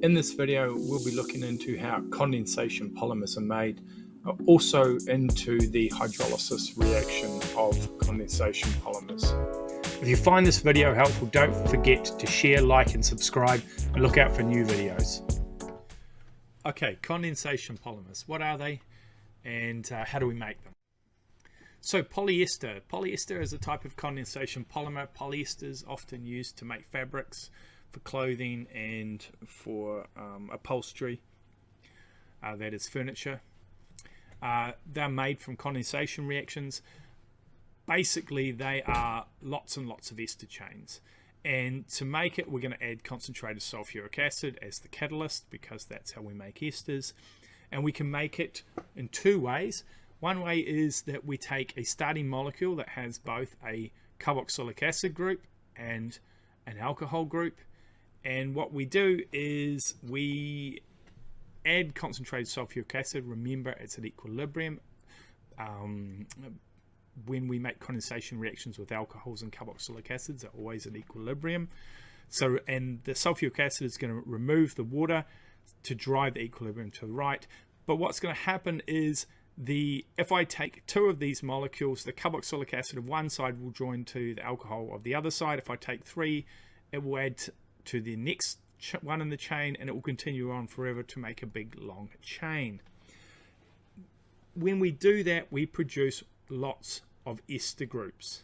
In this video, we'll be looking into how condensation polymers are made, also into the hydrolysis reaction of condensation polymers. If you find this video helpful, don't forget to share, like and subscribe, and look out for new videos. Okay, condensation polymers, what are they and how do we make them? So polyester. Polyester is a type of condensation polymer. Polyester is often used to make fabrics, for clothing and for upholstery, that is furniture. They're made from condensation reactions. Basically they are lots and lots of ester chains, and to make it we're going to add concentrated sulfuric acid as the catalyst because that's how we make esters. And we can make it in two ways. One way is that we take a starting molecule that has both a carboxylic acid group and an alcohol group, and what we do is we add concentrated sulfuric acid. Remember, it's at equilibrium. When we make condensation reactions with alcohols and carboxylic acids, are always at equilibrium. So, and the sulfuric acid is going to remove the water to drive the equilibrium to the right. But what's going to happen is if I take two of these molecules, the carboxylic acid of one side will join to the alcohol of the other side. If I take three, it will add to the next one in the chain, and it will continue on forever to make a big long chain. When we do that, we produce lots of ester groups,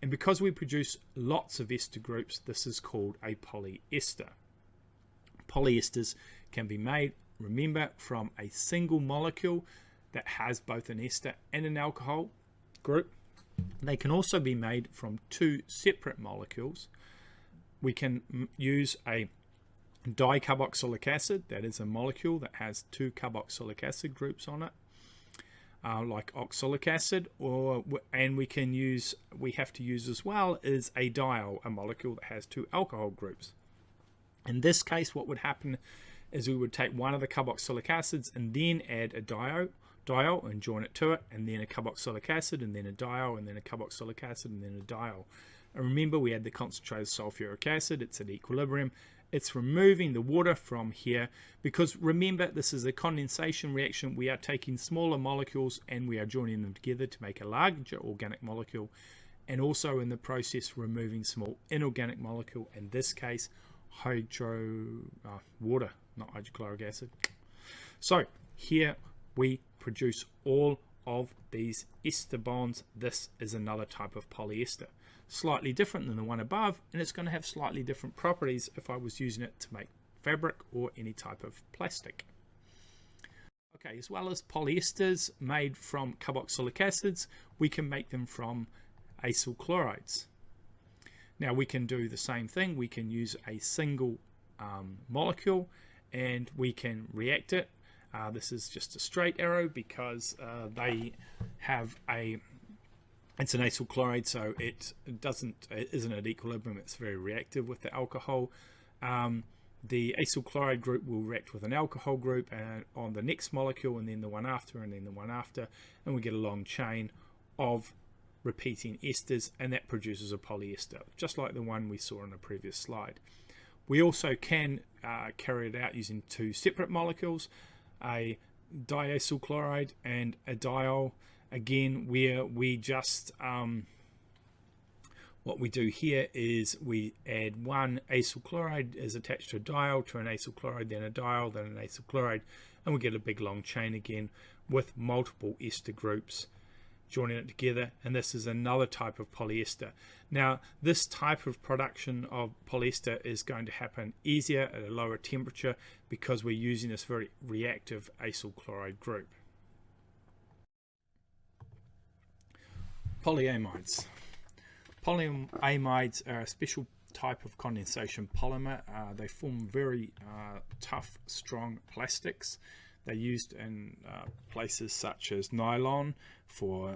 and because we produce lots of ester groups, this is called a polyester. Polyesters can be made, remember, from a single molecule that has both an ester and an alcohol group. They can also be made from two separate molecules. We can use a dicarboxylic acid, that is a molecule that has two carboxylic acid groups on it, like oxalic acid, and we have to use as well is a diol, a molecule that has two alcohol groups. In this case, what would happen is we would take one of the carboxylic acids and then add a diol and join it to it, and then a carboxylic acid, and then a diol, and then a carboxylic acid, and then a diol. And remember, we add the concentrated sulfuric acid, it's at equilibrium. It's removing the water from here because remember, this is a condensation reaction. We are taking smaller molecules and we are joining them together to make a larger organic molecule, and also in the process removing small inorganic molecule, in this case water, not hydrochloric acid. So here we produce all of these ester bonds. This is another type of polyester, slightly different than the one above, and it's going to have slightly different properties if I was using it to make fabric or any type of plastic. Okay, as well as polyesters made from carboxylic acids, we can make them from acyl chlorides. Now we can do the same thing. We can use a single molecule and we can react it. This is just a straight arrow because they have it's an acyl chloride, so it isn't at equilibrium. It's very reactive with the alcohol. The acyl chloride group will react with an alcohol group on the next molecule, and then the one after, and then the one after, and we get a long chain of repeating esters, and that produces a polyester, just like the one we saw in the previous slide. We also can carry it out using two separate molecules, a diacyl chloride and a diol. Again, where we just what we do here is we add one acyl chloride is attached to a diol, to an acyl chloride, then a diol, then an acyl chloride, and we get a big long chain again with multiple ester groups joining it together, and this is another type of polyester. Now this type of production of polyester is going to happen easier at a lower temperature because we're using this very reactive acyl chloride group. Polyamides. Polyamides are a special type of condensation polymer. They form very tough, strong plastics. They're used in places such as nylon for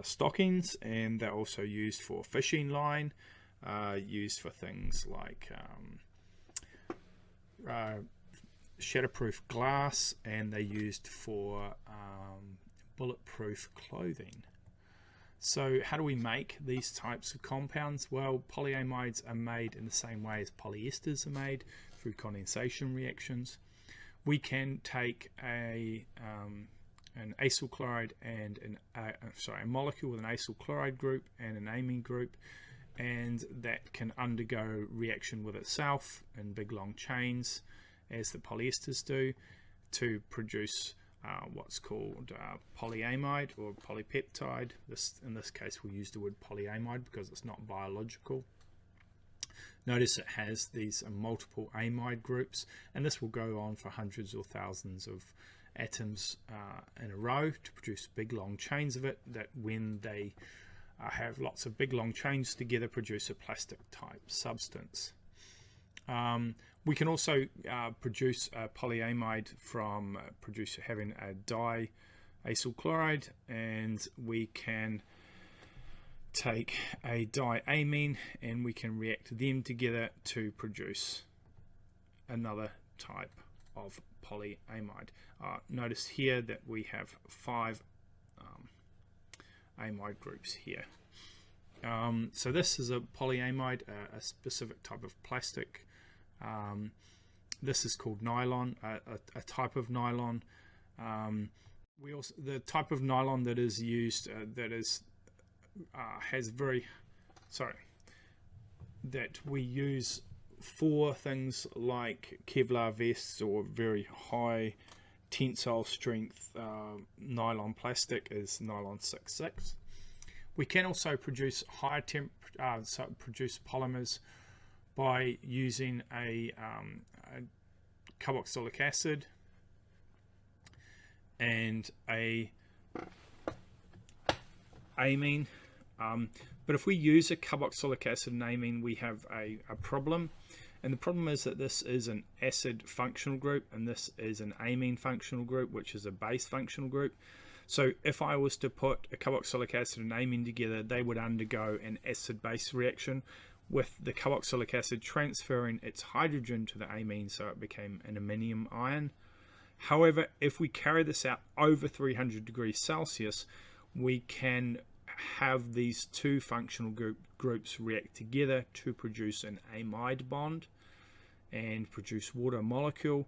stockings, and they're also used for fishing line, used for things like shatterproof glass, and they're used for bulletproof clothing. So how do we make these types of compounds? Well, polyamides are made in the same way as polyesters are made, through condensation reactions. We can take an acyl chloride and a molecule with an acyl chloride group and an amine group, and that can undergo reaction with itself in big long chains, as the polyesters do, to produce what's called polyamide or polypeptide. In this case we'll use the word polyamide because it's not biological. Notice it has these multiple amide groups, and this will go on for hundreds or thousands of atoms in a row to produce big long chains of it, that when they have lots of big long chains together produce a plastic type substance. We can also produce a polyamide from having a diacyl chloride, and we can take a diamine and we can react them together to produce another type of polyamide. Notice here that we have 5 amide groups here. So this is a polyamide, a specific type of plastic. This is called nylon, a type of nylon. The type of nylon that is used that we use for things like Kevlar vests or very high tensile strength nylon plastic is nylon 66. We can also produce produce polymers by using a carboxylic acid and a amine. But if we use a carboxylic acid and amine, we have a problem, and the problem is that this is an acid functional group and this is an amine functional group, which is a base functional group. So if I was to put a carboxylic acid and amine together, they would undergo an acid-base reaction, with the carboxylic acid transferring its hydrogen to the amine, so it became an aminium ion. However, if we carry this out over 300 degrees Celsius, we can have these two functional groups react together to produce an amide bond and produce water molecule.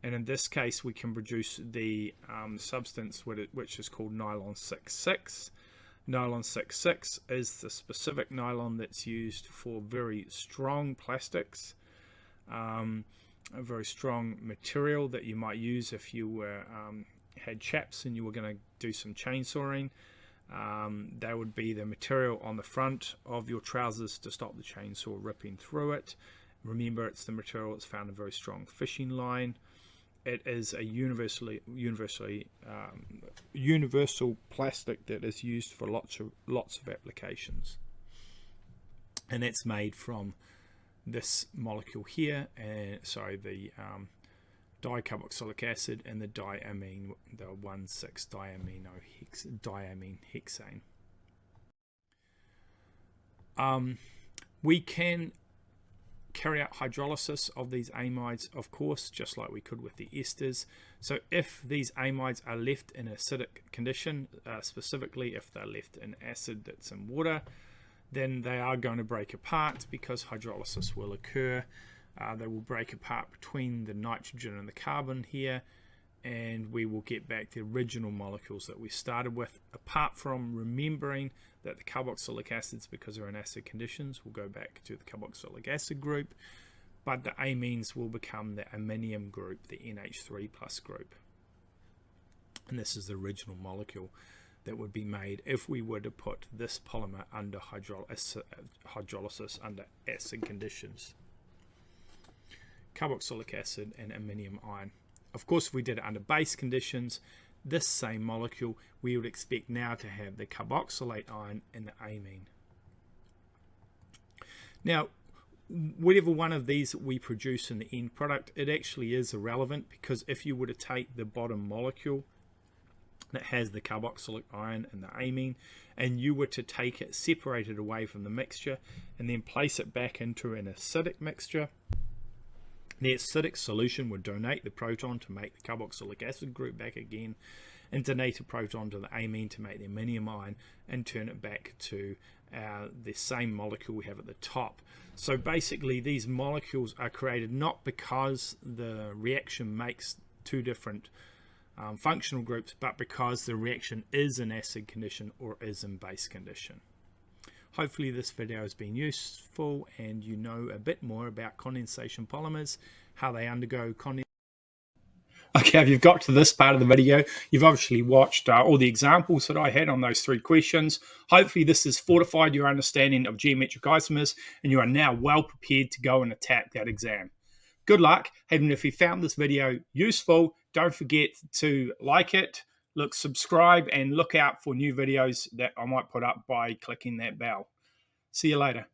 And in this case, we can produce the substance which is called nylon 66. Nylon 66 is the specific nylon that's used for very strong plastics, a very strong material that you might use if you were had chaps and you were going to do some chainsawing. That would be the material on the front of your trousers to stop the chainsaw ripping through it. Remember, it's the material that's found in a very strong fishing line. It is a universal plastic that is used for lots of applications, and it's made from this molecule here, and the dicarboxylic acid and the diamine, the 1,6-diamine hexane. We can carry out hydrolysis of these amides, of course, just like we could with the esters. So if these amides are left in acidic condition, specifically if they're left in acid that's in water, then they are going to break apart because hydrolysis will occur. They will break apart between the nitrogen and the carbon here, and we will get back the original molecules that we started with, apart from remembering that the carboxylic acids, because they're in acid conditions, will go back to the carboxylic acid group, but the amines will become the aminium group, the NH3 plus group. And this is the original molecule that would be made if we were to put this polymer under hydrolysis under acid conditions. Carboxylic acid and aminium ion. Of course, if we did it under base conditions, this same molecule, we would expect now to have the carboxylate ion and the amine. Now, whatever one of these we produce in the end product, it actually is irrelevant, because if you were to take the bottom molecule that has the carboxylic ion and the amine, and you were to take it, separate it away from the mixture, and then place it back into an acidic mixture, the acidic solution would donate the proton to make the carboxylic acid group back again, and donate a proton to the amine to make the aminium ion and turn it back to the same molecule we have at the top. So basically these molecules are created not because the reaction makes two different functional groups, but because the reaction is in acid condition or is in base condition. Hopefully this video has been useful and you know a bit more about condensation polymers, how they undergo condensation. Okay, if you've got to this part of the video, you've obviously watched all the examples that I had on those 3 questions. Hopefully this has fortified your understanding of geometric isomers and you are now well prepared to go and attack that exam. Good luck, and if you found this video useful, don't forget to like it, subscribe, and look out for new videos that I might put up by clicking that bell. See you later.